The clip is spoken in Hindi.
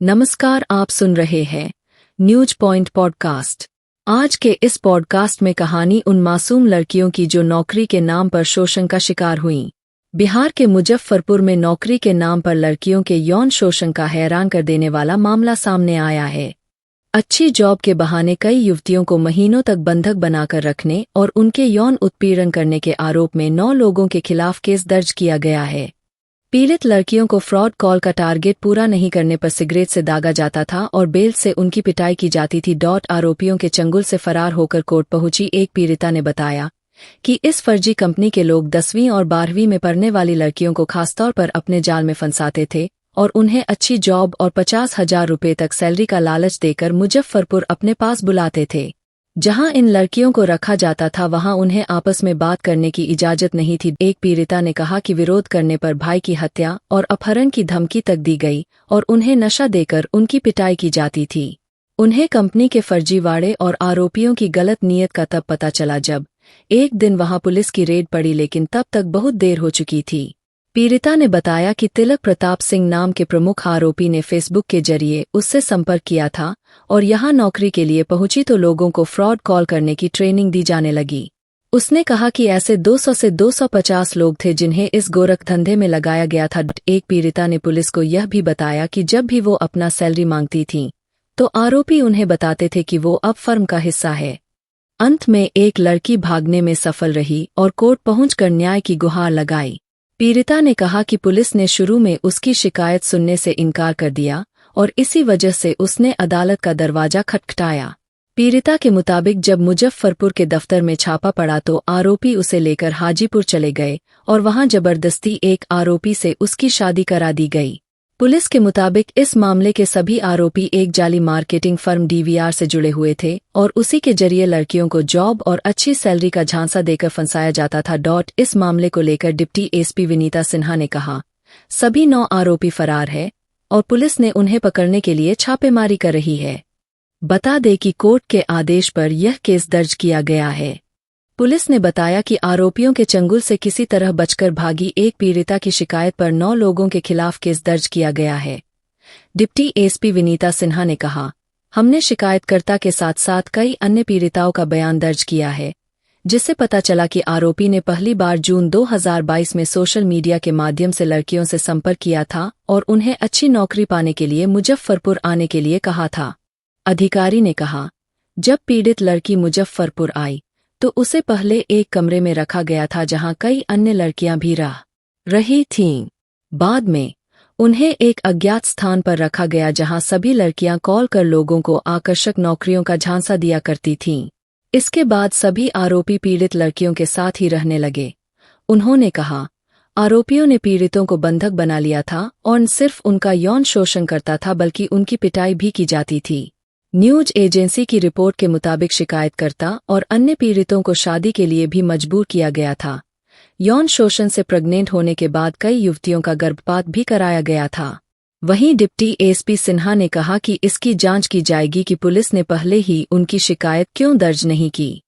नमस्कार, आप सुन रहे हैं न्यूज पॉइंट पॉडकास्ट। आज के इस पॉडकास्ट में कहानी उन मासूम लड़कियों की जो नौकरी के नाम पर शोषण का शिकार हुईं। बिहार के मुजफ्फरपुर में नौकरी के नाम पर लड़कियों के यौन शोषण का हैरान कर देने वाला मामला सामने आया है। अच्छी जॉब के बहाने कई युवतियों को महीनों तक बंधक बनाकर रखने और उनके यौन उत्पीड़न करने के आरोप में 9 लोगों के खिलाफ केस दर्ज किया गया है। पीड़ित लड़कियों को फ्रॉड कॉल का टारगेट पूरा नहीं करने पर सिगरेट से दागा जाता था और बेल्ट से उनकी पिटाई की जाती थी। आरोपियों के चंगुल से फरार होकर कोर्ट पहुंची एक पीड़िता ने बताया कि इस फर्जी कंपनी के लोग 10वीं और 12वीं में पढ़ने वाली लड़कियों को खासतौर पर अपने जाल में फंसाते थे और उन्हें अच्छी जॉब और 50,000 रुपये तक सैलरी का लालच देकर मुजफ्फरपुर अपने पास बुलाते थे। जहां इन लड़कियों को रखा जाता था वहां उन्हें आपस में बात करने की इजाजत नहीं थी। एक पीड़िता ने कहा कि विरोध करने पर भाई की हत्या और अपहरण की धमकी तक दी गई और उन्हें नशा देकर उनकी पिटाई की जाती थी। उन्हें कंपनी के फर्जीवाड़े और आरोपियों की गलत नीयत का तब पता चला जब एक दिन वहां पुलिस की रेड पड़ी, लेकिन तब तक बहुत देर हो चुकी थी। पीड़िता ने बताया कि तिलक प्रताप सिंह नाम के प्रमुख आरोपी ने फेसबुक के जरिए उससे संपर्क किया था और यहां नौकरी के लिए पहुंची तो लोगों को फ्रॉड कॉल करने की ट्रेनिंग दी जाने लगी। उसने कहा कि ऐसे 200 से 250 लोग थे जिन्हें इस गोरख धंधे में लगाया गया था। एक पीड़िता ने पुलिस को यह भी बताया कि जब भी वो अपना सैलरी मांगती थीं, तो आरोपी उन्हें बताते थे कि वो अब फर्म का हिस्सा है। अंत में एक लड़की भागने में सफल रही और कोर्ट पहुंचकर न्याय की गुहार लगाई। पीड़िता ने कहा कि पुलिस ने शुरू में उसकी शिकायत सुनने से इनकार कर दिया और इसी वजह से उसने अदालत का दरवाजा खटखटाया। पीड़िता के मुताबिक जब मुजफ्फरपुर के दफ्तर में छापा पड़ा तो आरोपी उसे लेकर हाजीपुर चले गए और वहां जबरदस्ती एक आरोपी से उसकी शादी करा दी गई। पुलिस के मुताबिक इस मामले के सभी आरोपी एक जाली मार्केटिंग फर्म DVR से जुड़े हुए थे और उसी के जरिए लड़कियों को जॉब और अच्छी सैलरी का झांसा देकर फंसाया जाता था। इस मामले को लेकर डिप्टी SP विनीता सिन्हा ने कहा, सभी 9 आरोपी फरार है और पुलिस ने उन्हें पकड़ने के लिए छापेमारी कर रही है। बता दें कि कोर्ट के आदेश पर यह केस दर्ज किया गया है। पुलिस ने बताया कि आरोपियों के चंगुल से किसी तरह बचकर भागी एक पीड़िता की शिकायत पर 9 लोगों के खिलाफ केस दर्ज किया गया है। डिप्टी SP विनीता सिन्हा ने कहा, हमने शिकायतकर्ता के साथ साथ कई अन्य पीड़िताओं का बयान दर्ज किया है, जिससे पता चला कि आरोपी ने पहली बार जून 2022 में सोशल मीडिया के माध्यम से लड़कियों से संपर्क किया था और उन्हें अच्छी नौकरी पाने के लिए मुजफ्फरपुर आने के लिए कहा था। अधिकारी ने कहा, जब पीड़ित लड़की मुजफ्फरपुर आई तो उसे पहले एक कमरे में रखा गया था जहां कई अन्य लड़कियां भी रह रही थीं। बाद में उन्हें एक अज्ञात स्थान पर रखा गया जहां सभी लड़कियां कॉल कर लोगों को आकर्षक नौकरियों का झांसा दिया करती थीं। इसके बाद सभी आरोपी पीड़ित लड़कियों के साथ ही रहने लगे। उन्होंने कहा, आरोपियों ने पीड़ितों को बंधक बना लिया था और न सिर्फ उनका यौन शोषण करता था बल्कि उनकी पिटाई भी की जाती थी। न्यूज एजेंसी की रिपोर्ट के मुताबिक शिकायतकर्ता और अन्य पीड़ितों को शादी के लिए भी मजबूर किया गया था। यौन शोषण से प्रेग्नेंट होने के बाद कई युवतियों का गर्भपात भी कराया गया था। वहीं डिप्टी SP सिन्हा ने कहा कि इसकी जांच की जाएगी कि पुलिस ने पहले ही उनकी शिकायत क्यों दर्ज नहीं की।